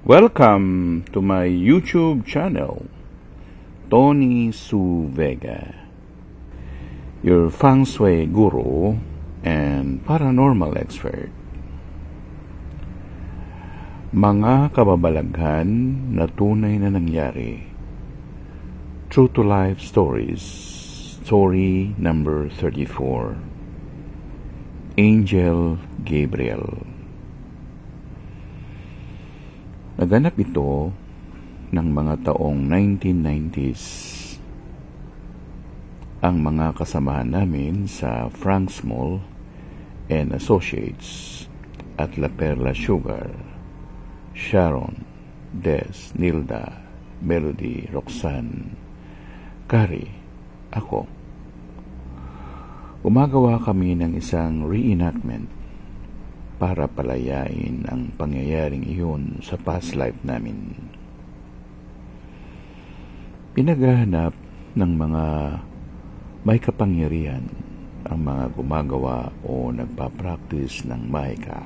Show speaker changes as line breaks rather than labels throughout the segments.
Welcome to my YouTube channel, Tony Su Vega, your feng shui guru and paranormal expert. Mga kababalaghan na tunay na nangyari. True to life stories. Story number 34. Angel Gabriel. Naganap ito ng mga taong 1990s. Ang mga kasamahan namin sa Frank's Mall and Associates at La Perla Sugar, Sharon, Des, Nilda, Melody, Roxanne, Carrie, ako. Gumagawa kami ng isang reenactment para palayain ang pangyayaring iyon sa past life namin. Pinaghahanap ng mga may kapangyarihan ang mga gumagawa o nagpa-practice ng mahika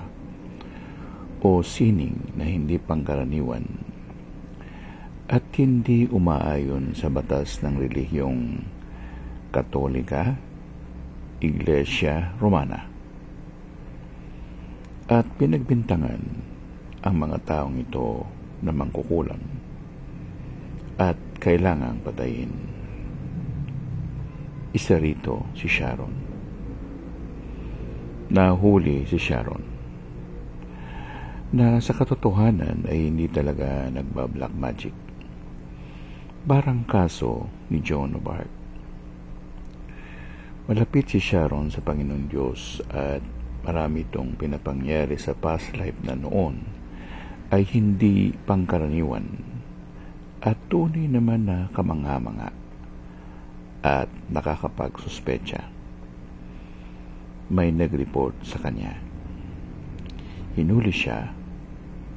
o sining na hindi pangkaraniwan at hindi umaayon sa batas ng relihiyong Katolika, Iglesia Romana. At pinagbintangan ang mga taong ito na mangkukulam at kailangang patayin. Isa rito si Sharon. Nahuli si Sharon na sa katotohanan ay hindi talaga nagba-black magic. Parang kaso ni Joan of Arc. Malapit si Sharon sa Panginoong Diyos at marami itong pinapangyari sa past life na noon ay hindi pangkaraniwan at tunay naman na kamangha-mangha at nakakapagsuspecha. May nag-report sa kanya. Hinuli siya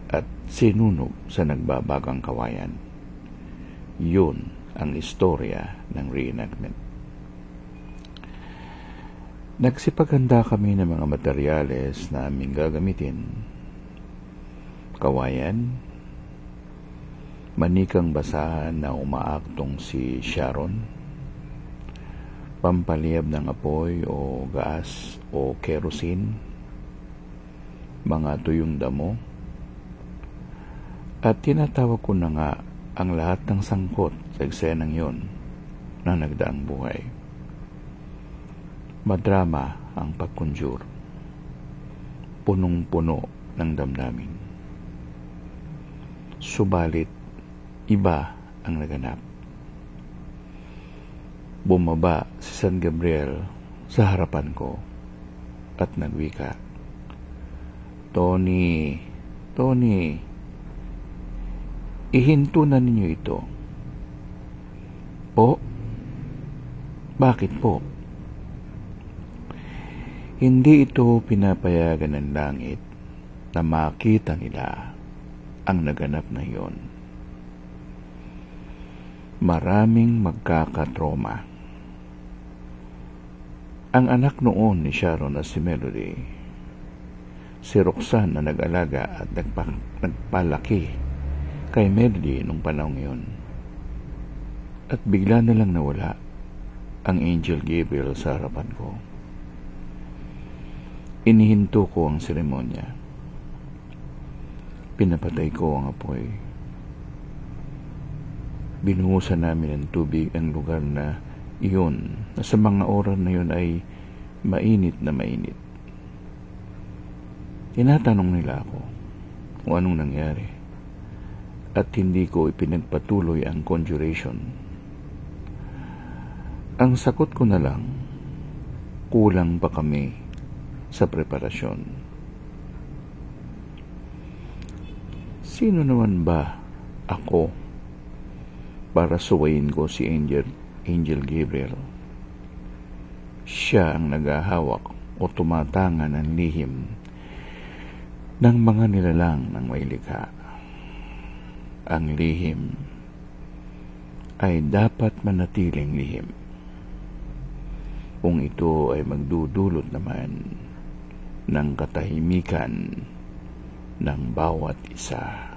at sinunog sa nagbabagang kawayan. Yun ang istorya ng reenactment. Nagsipaganda kami ng mga materyales na aming gagamitin. Kawayan, manikang basahan na umaaktong si Sharon, pampaliyab ng apoy o gas o kerosene, mga tuyong damo, at tinatawag ko na nga ang lahat ng sangkot sa eksenang yon na nagdaang buhay. Madrama ang pagkonjure. Punong-puno ng damdamin. Subalit, iba ang naganap. Bumaba si San Gabriel sa harapan ko at nagwika, Tony, ihinto na ninyo ito. Po? Bakit po? Hindi ito pinapayagan ng langit na makita nila ang naganap na iyon. Maraming magkakatroma. Ang anak noon ni Sharon na si Melody, si Roxanne na nag-alaga at nagpalaki kay Melody nung panahon iyon. At bigla na lang nawala ang Angel Gabriel sa harapan ko. Inihinto ko ang seremonya. Pinapatay ko ang apoy. Binuhusan namin ng tubig ang lugar na iyon, na sa mga oras na iyon ay mainit na mainit. Tinatanong nila ako kung anong nangyari at hindi ko ipinagpatuloy ang conjuration. Ang sagot ko na lang, kulang pa kami sa preparasyon. Sino naman ba ako para suwayin ko si Angel Gabriel? Siya ang naghahawak o tumatangan ng lihim ng mga nilalang ng may likha. Ang lihim ay dapat manatiling lihim kung ito ay magdudulot naman ng katahimikan ng bawat isa.